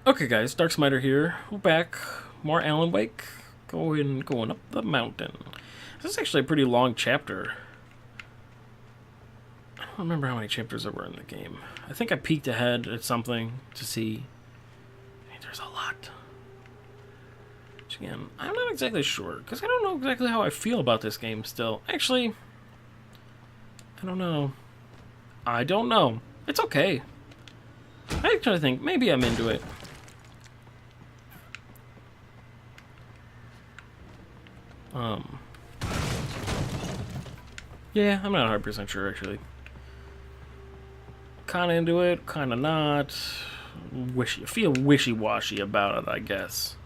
Okay, guys, Darksmiter here. We're back. More Alan Wake. Going up the mountain. This is actually a pretty long chapter. I don't remember how many chapters there were in the game. I think I peeked ahead at something to see. I mean, there's a lot. Which again, I'm not exactly sure, because I don't know exactly how I feel about this game still. Actually, I don't know. I don't know. It's okay. I actually think maybe I'm into it. Yeah, I'm not 100% sure, actually. Kinda into it, kinda not. Feel wishy-washy about it, I guess.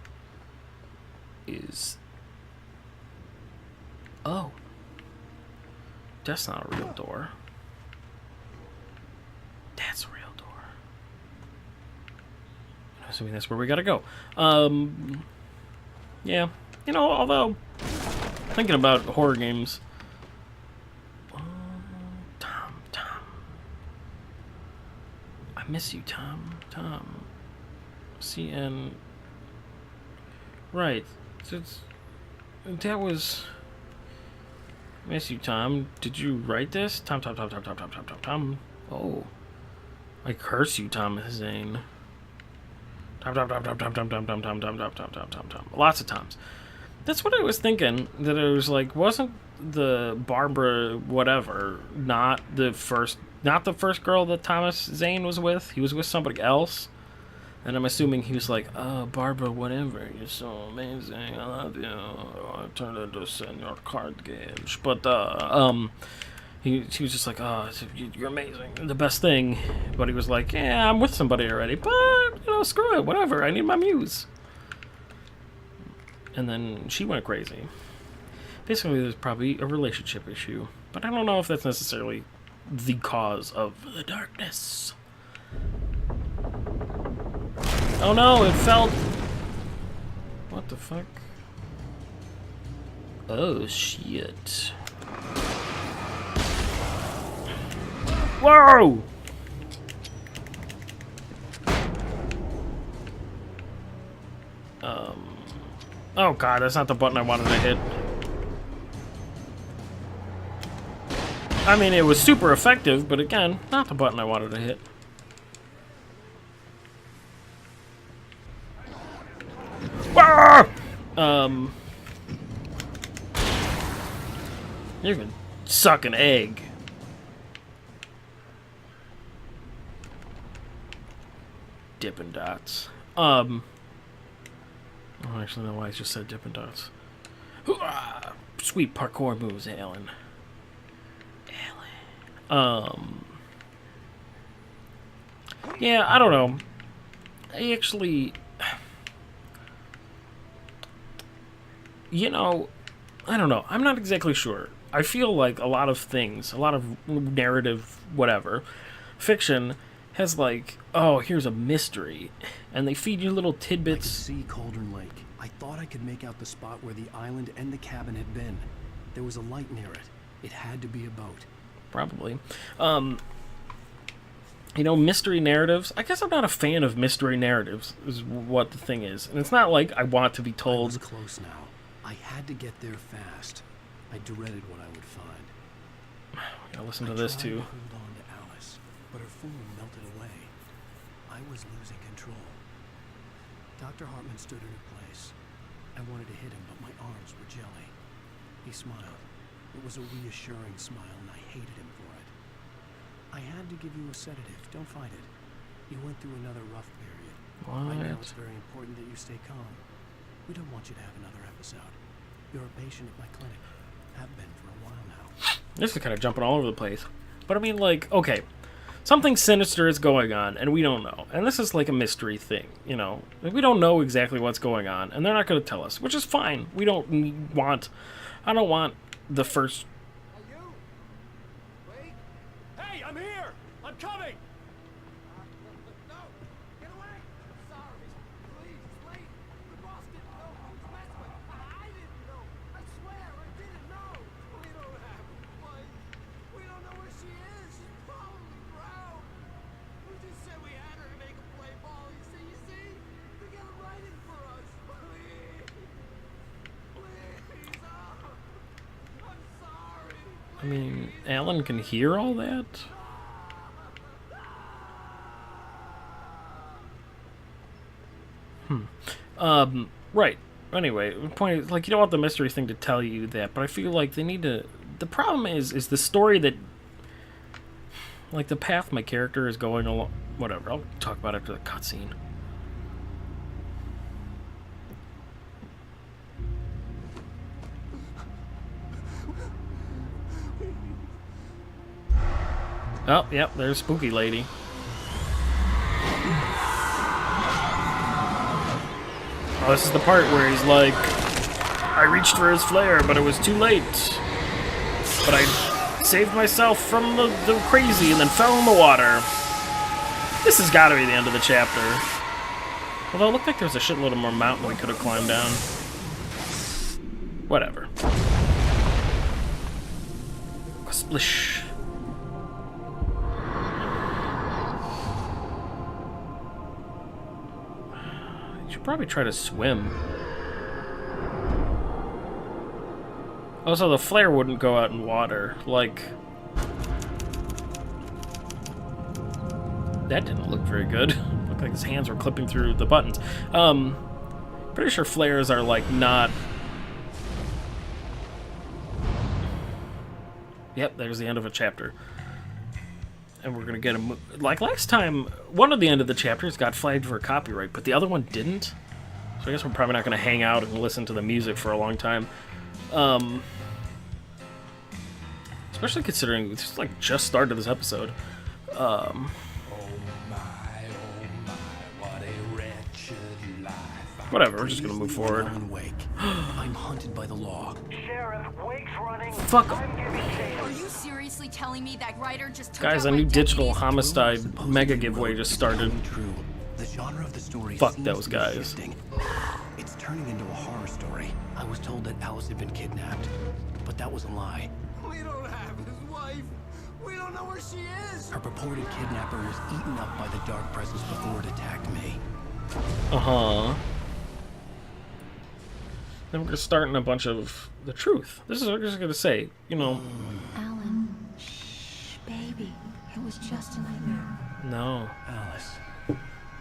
Oh. That's not a real door. That's a real door. I'm assuming that's where we gotta go. Yeah. You know, although, thinking about horror games... Tom. I miss you, Tom. CN... Right. That was... Miss you, Tom. Did you write this? Tom. Oh. I curse you, Tom Zane. Tom. Lots of Toms. That's what I was thinking. That it was like, wasn't the Barbara whatever not the first girl that Thomas Zane was with? He was with somebody else. And I'm assuming he was like, oh, Barbara, whatever, you're so amazing, I love you. I turned into Senor Card Gauge. But, he was just like, oh, you're amazing, the best thing. But he was like, yeah, I'm with somebody already, but, you know, screw it, whatever, I need my muse. And then she went crazy. Basically, there's probably a relationship issue. But I don't know if that's necessarily the cause of the darkness. Oh no, it fell. What the fuck? Oh shit. Whoa! Oh god, that's not the button I wanted to hit. I mean, it was super effective, but again, not the button I wanted to hit. You can suck an egg. Dippin' Dots. Oh, actually, no, I just said Dippin' Dots. Sweet parkour moves, Alan. Yeah, I don't know. I actually... You know, I don't know. I'm not exactly sure. I feel like a lot of things, a lot of narrative, whatever, fiction has like, oh, here's a mystery, and they feed you little tidbits. I could see Cauldron Lake. I thought I could make out the spot where the island and the cabin had been. There was a light near it. It had to be a boat. Probably. You know, mystery narratives. I guess I'm not a fan of mystery narratives, is what the thing is. And it's not like I want to be told. I was close now. I had to get there fast. I dreaded what I would find. Gotta listen to this too. I tried to hold on to Alice, but her form melted away. I was losing control. Dr. Hartman stood in her place. I wanted to hit him, but my arms were jelly. He smiled. It was a reassuring smile, and I hated him for it. I had to give you a sedative. Don't fight it. You went through another rough period. What? Right now, it's very important that you stay calm. We don't want you to have another episode. You're a patient at my clinic. Have been for a while now. This is kind of jumping all over the place. But I mean, like, okay. Something sinister is going on, and we don't know. And this is like a mystery thing, you know? Like, we don't know exactly what's going on, and they're not going to tell us, which is fine. We don't want... I don't want the first... Are you? Wait. Hey, I'm here! I'm coming! No! Get away! Sorry. Please, wait. The boss didn't know who was messing with. I didn't know. I swear, I didn't know. We don't have a wife. We don't know where she is. She's probably drowned. We just said we had her to make a play ball. You see? I mean, Alan can hear all that? Right. Anyway, the point is, like, you don't want the mystery thing to tell you that, but I feel like they need to... The problem is the story that... Like, the path my character is going along... Whatever, I'll talk about it after the cutscene. Oh, yep, there's Spooky Lady. Oh, this is the part where he's like, I reached for his flare, but it was too late. But I saved myself from the crazy and then fell in the water. This has got to be the end of the chapter. Although it looked like there was a shitload of more mountain we could have climbed down. Whatever. Splish. Probably try to swim. Also, the flare wouldn't go out in water. Like, that didn't look very good. Looked like his hands were clipping through the buttons. Pretty sure flares are like not. Yep, there's the end of a chapter. And we're gonna get a like last time. One of the end of the chapters got flagged for copyright, but the other one didn't. So I guess we're probably not gonna hang out and listen to the music for a long time. Especially considering we just started this episode. Oh my, what a wretched life. Whatever, we're just gonna move forward. Wake. I'm hunted by the law. Sheriff, Wake's running. Fuck. I'm giving chase. Are you seriously telling me that writer just took Guys, out a new my digital deputies? homicide mega giveaway just started. True. The genre of the story Fuck seems those to be guys. shifting. It's turning into a horror story. I was told that Alice had been kidnapped, but that was a lie. We don't have his wife. We don't know where she is. Her purported kidnapper was eaten up by the dark presence before it attacked me. Uh-huh. Then we're gonna start in a bunch of the truth. This is what we're just gonna say, you know. Alan, shh, baby. It was just a nightmare. No. Alice.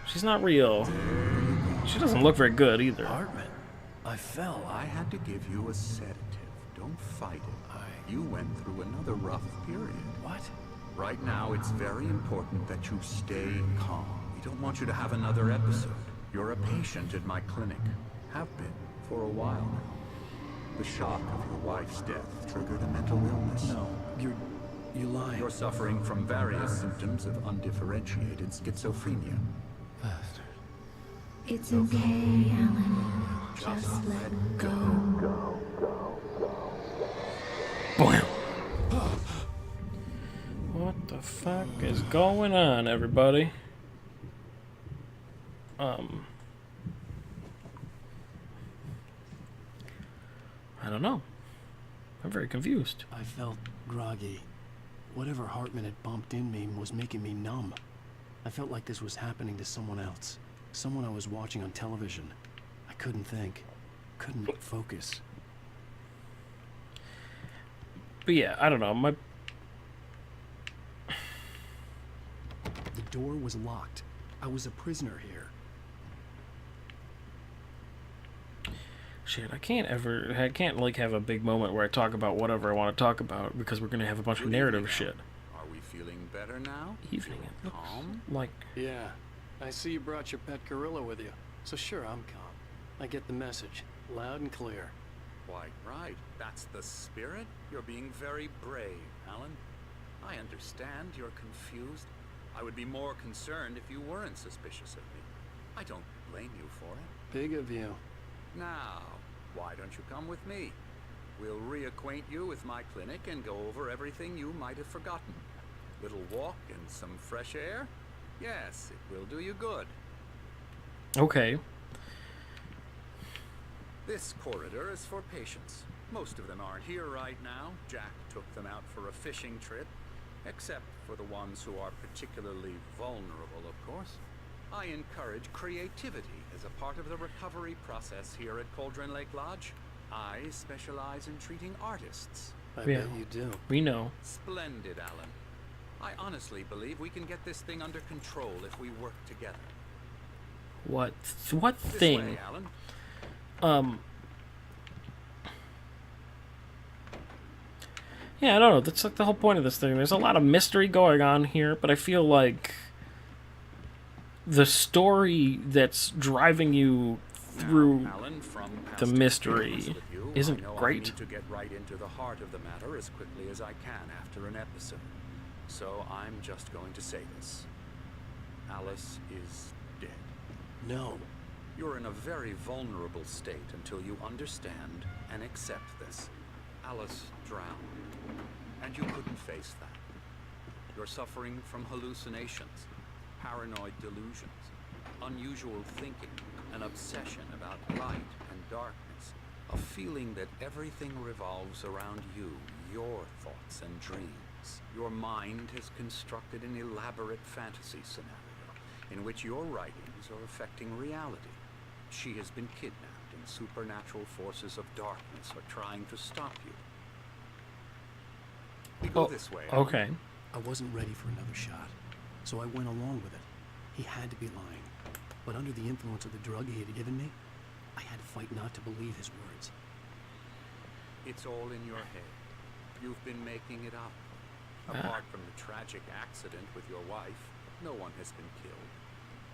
She's not real. She doesn't look very good either. Hartman. I fell. I had to give you a sedative. Don't fight it. You went through another rough period. What? Right now, it's very important that you stay calm. We don't want you to have another episode. You're a patient at my clinic. Have been for a while now. The shock of your wife's death triggered a mental illness. No. You lie. You're suffering from various symptoms of undifferentiated schizophrenia. Bastard. It's okay, Alan. Just let go. Blam. What the fuck is going on, everybody? I don't know. I'm very confused. I felt groggy. Whatever Hartman had bumped in me was making me numb. I felt like this was happening to someone else. Someone I was watching on television. I couldn't think. Couldn't focus. But yeah, I don't know. The door was locked. I was a prisoner here. Shit, I can't like have a big moment where I talk about whatever I want to talk about because we're gonna have a bunch of narrative shit. Are we feeling better now? Evening, it looks Calm? like. Yeah, I see you brought your pet gorilla with you, so sure, I'm calm. I get the message, loud and clear. Quite right. That's the spirit. You're being very brave, Alan. I understand you're confused. I would be more concerned if you weren't suspicious of me. I don't blame you for it. Big of you. Now, why don't you come with me? We'll reacquaint you with my clinic and go over everything you might have forgotten. Little walk and some fresh air? Yes, it will do you good. Okay. This corridor is for patients. Most of them aren't here right now. Jack took them out for a fishing trip. Except for the ones who are particularly vulnerable, of course. I encourage creativity as a part of the recovery process here at Cauldron Lake Lodge. I specialize in treating artists. I Yeah. bet you do. We know. Splendid, Alan. I honestly believe we can get this thing under control if we work together. What This thing? way, Alan. Yeah, I don't know. That's like the whole point of this thing. There's a lot of mystery going on here, but I feel like the story that's driving you through Now, Alan, from the past mystery experience with you, isn't I know great. I need to get right into the heart of the matter as quickly as I can after an episode. So I'm just going to say this. Alice is dead. No. You're in a very vulnerable state until you understand and accept this. Alice drowned, and you couldn't face that. You're suffering from hallucinations, paranoid delusions, unusual thinking, an obsession about light and darkness, a feeling that everything revolves around you, your thoughts and dreams. Your mind has constructed an elaborate fantasy scenario in which your writings are affecting reality. She has been kidnapped, and supernatural forces of darkness are trying to stop you. We go this way. Alan. Okay. I wasn't ready for another shot, so I went along with it. He had to be lying. But under the influence of the drug he had given me, I had to fight not to believe his words. It's all in your head. You've been making it up. Apart from the tragic accident with your wife, no one has been killed.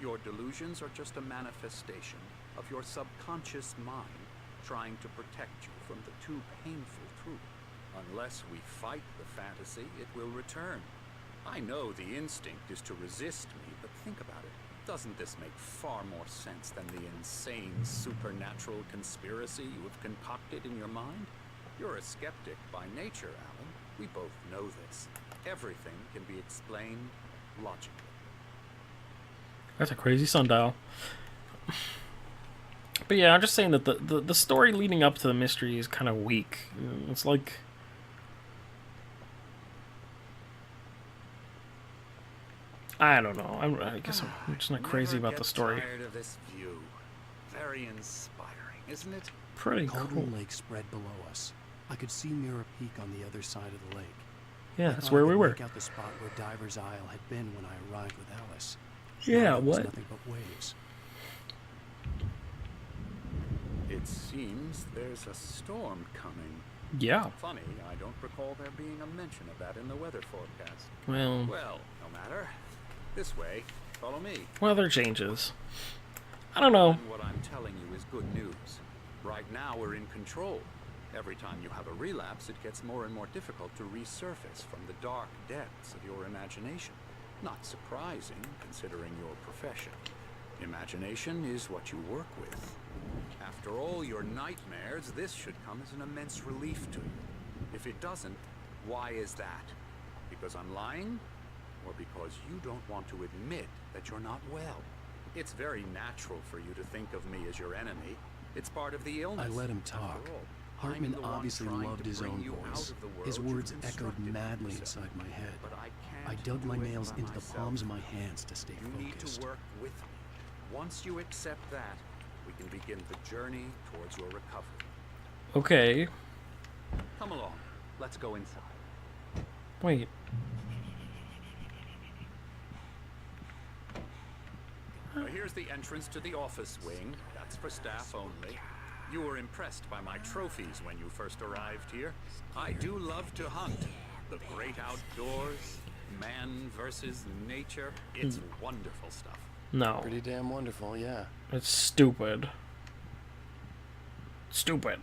Your delusions are just a manifestation of your subconscious mind trying to protect you from the too painful truth. Unless we fight the fantasy, it will return. I know the instinct is to resist me, but think about it. Doesn't this make far more sense than the insane supernatural conspiracy you have concocted in your mind? You're a skeptic by nature, Alan. We both know this. Everything can be explained logically. That's a crazy sundial. But yeah, I'm just saying that the story leading up to the mystery is kind of weak. It's like... I don't know. I guess I'm just not crazy Never about the get story. Tired of this view. Very inspiring, isn't it? Pretty Cauldron cool. Lake spread below us. I could see Mirror Peak on the other side of the lake. Yeah, I that's thought where I we could were. Make out the spot where Diver's Isle had been when I arrived with Alice. Yeah, Now it was what? nothing but waves. It seems there's a storm coming. Yeah. Funny, I don't recall there being a mention of that in the weather forecast. Well, Well, no matter. This way. Follow me. weather changes. I don't know. And what I'm telling you is good news. Right now we're in control. Every time you have a relapse, it gets more and more difficult to resurface from the dark depths of your imagination. Not surprising, considering your profession. Imagination is what you work with. After all your nightmares, this should come as an immense relief to you. If it doesn't, why is that? Because I'm lying? Or because you don't want to admit that you're not well? It's very natural for you to think of me as your enemy. It's part of the illness. I let him After talk. all, Hartman I'm the one obviously trying loved to his bring own you out voice. of the world His you've words echoed constructed for madly yourself. inside my head. But I I can't dug my do it nails by into the myself. palms of my hands to stay You need focused. to work with me. Once you accept that, we can begin the journey towards your recovery. Okay. Come along. Let's go inside. Wait. Here's the entrance to the office wing. That's for staff only. You were impressed by my trophies when you first arrived here. I do love to hunt. The great outdoors, man versus nature. It's wonderful stuff. No. Pretty damn wonderful, yeah. It's stupid. Stupid.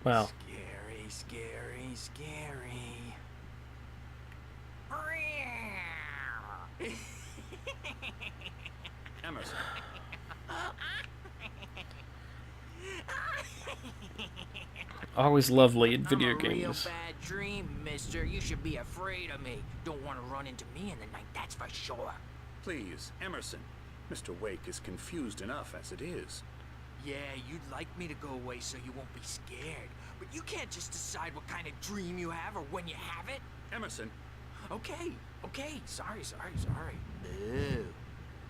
Well, Scary, scary, scary. Emerson, always lovely in video I'm a real games. bad dream, mister. You should be afraid of me. Don't want to run into me in the night, that's for sure. please, Emerson. Mr. Wake is confused enough as it is. Yeah, you'd like me to go away so you won't be scared. But you can't just decide what kind of dream you have or when you have it. Emerson, Okay, okay. Sorry. Ew.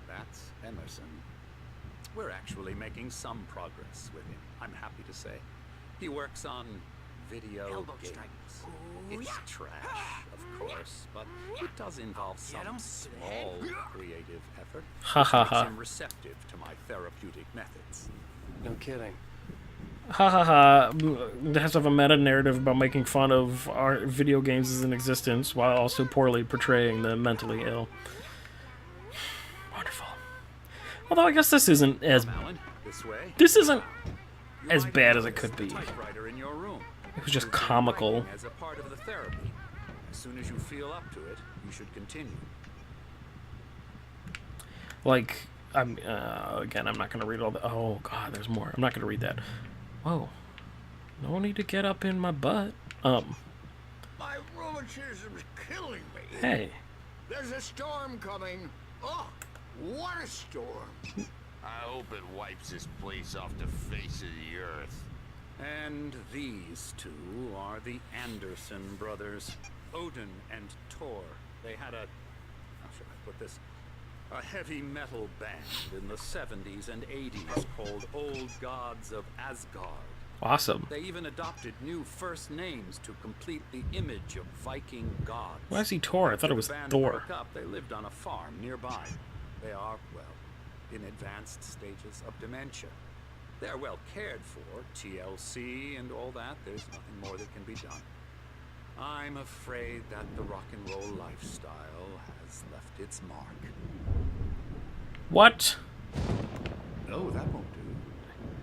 that's Emerson. We're actually making some progress with him, I'm happy to say. He works on video games. It's trash, of course, but it does involve some small creative effort, Ha ha which makes ha. him receptive to my therapeutic methods. No kidding. Ha ha ha. It has to have a meta narrative about making fun of our video games as in existence while also poorly portraying the mentally ill. Wonderful. Although I guess this isn't as Alan, this way. this isn't You as might bad as it notice could the be. typewriter in your room. It was just It's in comical. writing as a part of the therapy. As soon as you feel up to it, you should continue. Like, I'm again, I'm not gonna read all the. Oh God, there's more. I'm not gonna read that. Whoa, no need to get up in my butt. My rheumatism's killing me. Hey, There's a storm coming. Oh, what a storm. I hope it wipes this place off the face of the earth. And these two are the Anderson brothers, Odin and Thor. They had a, how should I put this, a heavy metal band in the 70s and 80s called Old Gods of Asgard. awesome. They even adopted new first names to complete the image of Viking gods. Why is he Thor? I thought it was The band Thor. broke up, they lived on a farm nearby. They are, well, in advanced stages of dementia. They're well cared for, TLC and all that. There's nothing more that can be done. I'm afraid that the rock and roll lifestyle has left its mark. What? Oh, that won't do.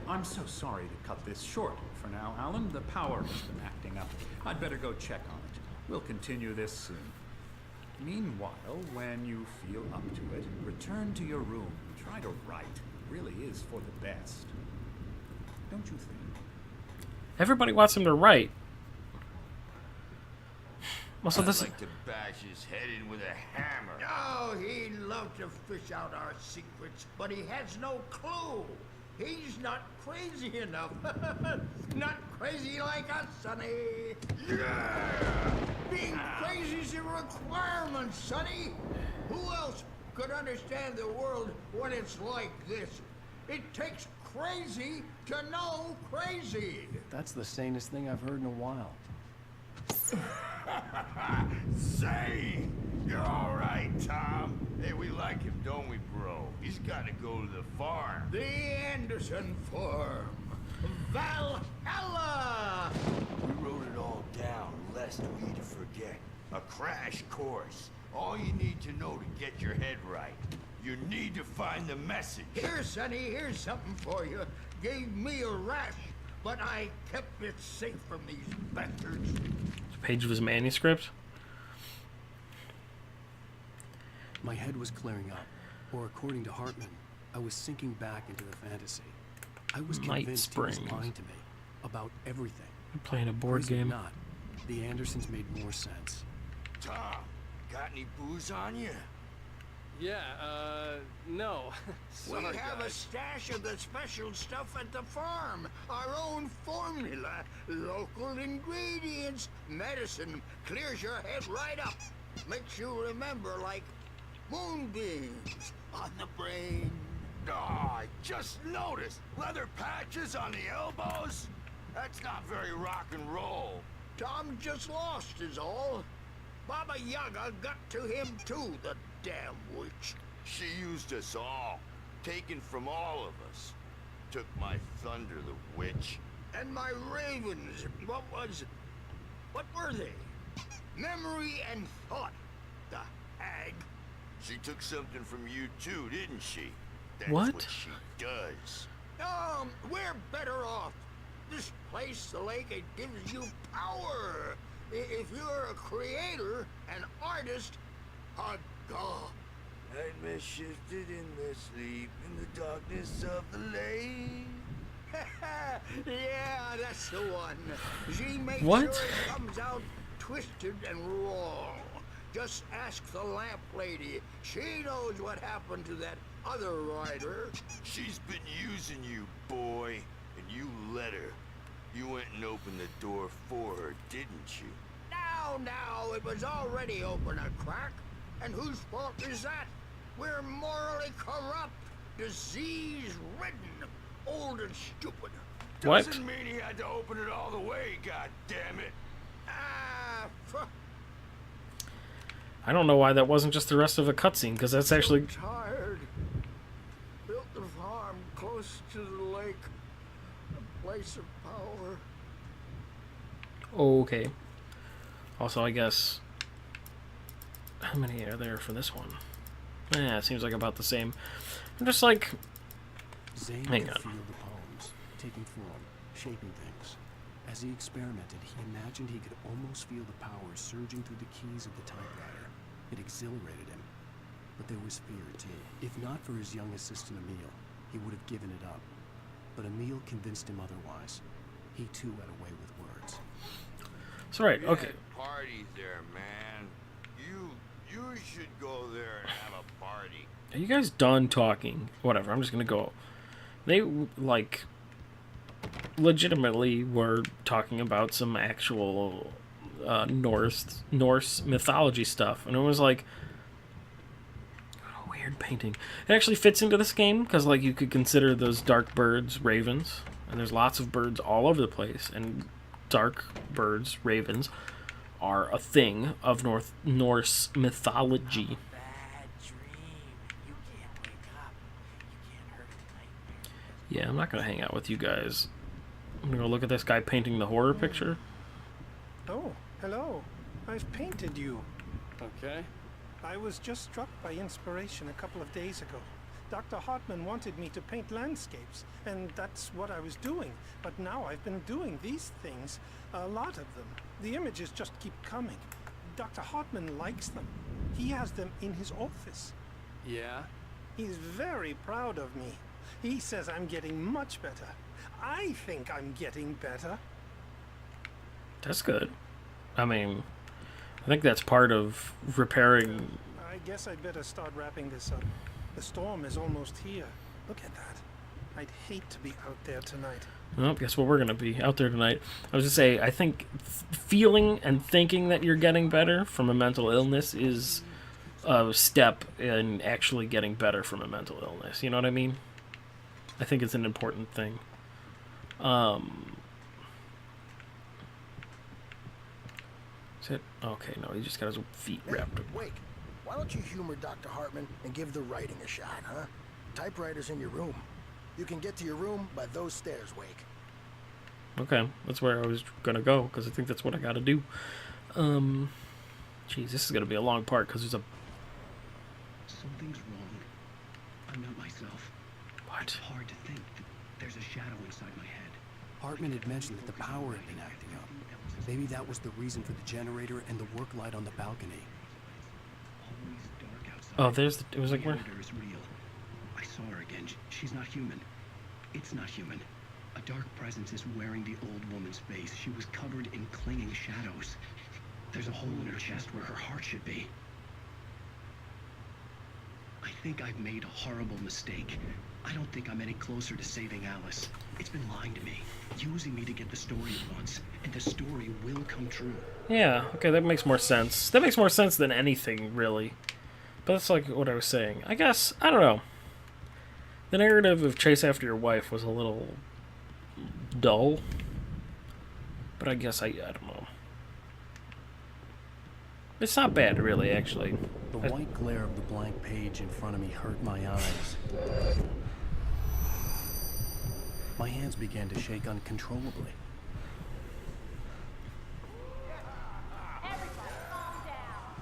I'm so sorry to cut this short for now, Alan. The power has been acting up. I'd better go check on it. We'll continue this soon. Meanwhile, when you feel up to it, return to your room. Try to write. It really is for the best. Don't you think? Everybody wants him to write. Also, I'd this. like to bash his head in with a hammer. Oh, he'd love to fish out our secrets, but he has no clue. He's not crazy enough. Not crazy like us, Sonny. Yeah! Being crazy's a requirement, Sonny. Who else could understand the world when it's like this? It takes crazy to know crazy. That's the sanest thing I've heard in a while. Say, you're all right, Tom. Hey, we like him, don't we, bro? He's got to go to the farm. The Anderson Farm. Valhalla! We wrote it all down, lest we to forget. A crash course. All you need to know to get your head right. You need to find the message. Here, Sonny, here's something for you. Gave me a rash, but I kept it safe from these bastards. Page of his manuscript. My head was clearing up, or according to Hartman, I was sinking back into the fantasy. I was Night convinced he was Springs. lying to me about everything. I'm playing a board Crazy or game. not, the Andersons made more sense. Tom, got any booze on you? Yeah, no. We have a stash of the special stuff at the farm. Our own formula, local ingredients, medicine. Clears your head right up. Makes you remember like moonbeams on the brain. Oh, I just noticed. Leather patches on the elbows? That's not very rock and roll. Tom just lost is all. Baba Yaga got to him too, the damn witch. She used us all. Taken from all of us. Took my thunder, the witch. And my ravens, what were they? Memory and thought, the hag. She took something from you too, didn't she? That's What? she does. We're better off. This place, the lake, it gives you power. If you're a creator, an artist, a god. Nightmare shifted in their sleep in the darkness of the lake. Yeah, that's the one. She makes What? sure it comes out twisted and wrong. Just ask the lamp lady. She knows what happened to that other rider. She's been using you, boy, and you let her. You went and opened the door for her, didn't you? Now, it was already open a crack. And whose fault is that? We're morally corrupt, disease-ridden, old and stupid. What? Doesn't mean he had to open it all the way, god damn it. I don't know why that wasn't just the rest of a cutscene, because that's actually... Tired. Built the farm close to the lake. A place of power. Okay. Also, I guess... How many are there for this one? Yeah, it seems like about the same. I'm just like... Zane Hang could on. feel the poems, taking form, shaping things. As he experimented, he imagined he could almost feel the power surging through the keys of the typewriter. It exhilarated him. But there was fear, too. If not for his young assistant, Emil, he would have given it up. But Emil convinced him otherwise. He, too, had a way with words. It's alright, okay. Party there, man. You should go there and have a party. Are you guys done talking? Whatever, I'm just gonna go. They, like, legitimately were talking about some actual Norse mythology stuff. And it was like, oh, weird painting. It actually fits into this game, because, like, you could consider those dark birds ravens. And there's lots of birds all over the place. And dark birds, ravens, are a thing of Norse mythology. Yeah, I'm not gonna hang out with you guys. I'm gonna go look at this guy painting the horror picture. Oh, hello. I've painted you. Okay. I was just struck by inspiration a couple of days ago. Dr. Hartman wanted me to paint landscapes, and that's what I was doing. But now I've been doing these things, a lot of them. The images just keep coming. Dr. Hartman likes them. He has them in his office. Yeah? He's very proud of me. He says I'm getting much better. I think I'm getting better. That's good. I mean, I think that's part of repairing. I guess I'd better start wrapping this up. The storm is almost here. Look at that. I'd hate to be out there tonight. Well, guess what we're going to be out there tonight. I was going to say, I think feeling and thinking that you're getting better from a mental illness is a step in actually getting better from a mental illness. You know what I mean? I think it's an important thing. Is it? Okay, no, he just got his feet wrapped. Wake, why don't you humor Dr. Hartman and give the writing a shot, huh? Typewriter's in your room. You can get to your room by those stairs, Wake. Okay, that's where I was gonna go, because I think that's what I gotta do. Jeez, this is gonna be a long part, because there's a... Something's wrong. I'm not myself. What? It's hard to think that there's a shadow inside my head. Hartman had mentioned that the power had been acting up. Maybe that was the reason for the generator and the work light on the balcony. Always dark outside. Oh, there's the... It was like, The where... odor is real. I saw her again. She's not human. It's not human. A dark presence is wearing the old woman's face. She was covered in clinging shadows. There's a hole in her chest where her heart should be. I think I've made a horrible mistake. I don't think I'm any closer to saving Alice. It's been lying to me, using me to get the story it wants, and the story will come true. Yeah, okay, that makes more sense. That makes more sense than anything, really. But that's like what I was saying. I guess, I don't know. The narrative of Chase After Your Wife was a little dull. But I guess I don't know. It's not bad, really, actually. The white glare of the blank page in front of me hurt my eyes. My hands began to shake uncontrollably. Everybody calm down.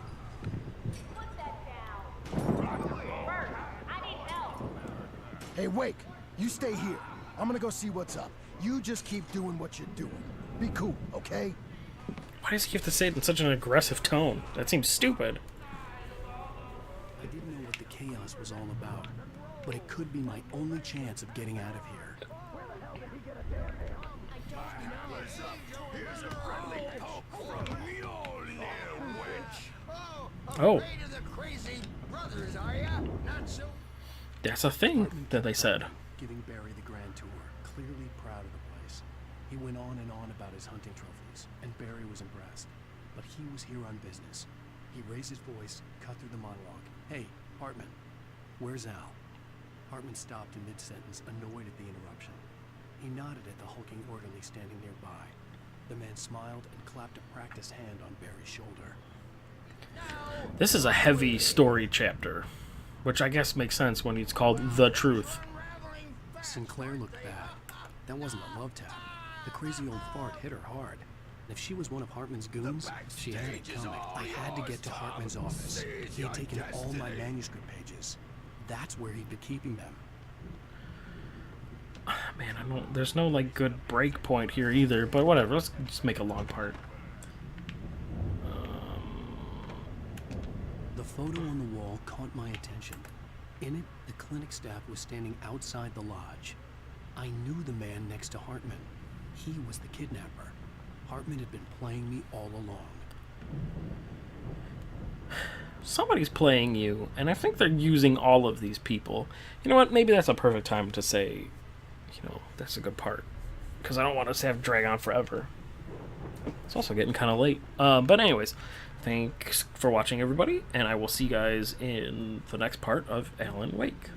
Put that down. Bert, I need help. Hey, Wake, you stay here. I'm gonna go see what's up. You just keep doing what you're doing. Be cool, okay? Why does he have to say it in such an aggressive tone? That seems stupid. I didn't know what the chaos was all about, but it could be my only chance of getting out of here. Here's a friendly poke from Mjolnir, wench. Oh. Afraid of the crazy brothers, are ya? Not so. That's a thing that they said. Giving Barry the grand tour, clearly proud of the place. He went on and on about his hunting trophies, and Barry was impressed. But he was here on business. He raised his voice, cut through the monologue. Hey, Hartman, where's Al? Hartman stopped in mid-sentence, annoyed at the interruption. He nodded at the hulking orderly standing nearby. The man smiled and clapped a practiced hand on Barry's shoulder. This is a heavy story chapter, which I guess makes sense when it's called The Truth. Sinclair looked bad. That wasn't a love tap. The crazy old fart hit her hard. And if she was one of Hartman's goons, she had it coming. I had to get to Hartman's office. He had taken all my manuscript pages. That's where he'd been keeping them. Man, there's no like good break point here either, but whatever, let's just make a long part. The photo on the wall caught my attention. In it, the clinic staff was standing outside the lodge. I knew the man next to Hartman. He was the kidnapper. Hartman had been playing me all along. Somebody's playing you, and I think they're using all of these people. You know what, maybe that's a perfect time to say, that's a good part, because I don't want us to have drag on forever. It's also getting kind of late. But anyways, thanks for watching, everybody, and I will see you guys in the next part of Alan Wake.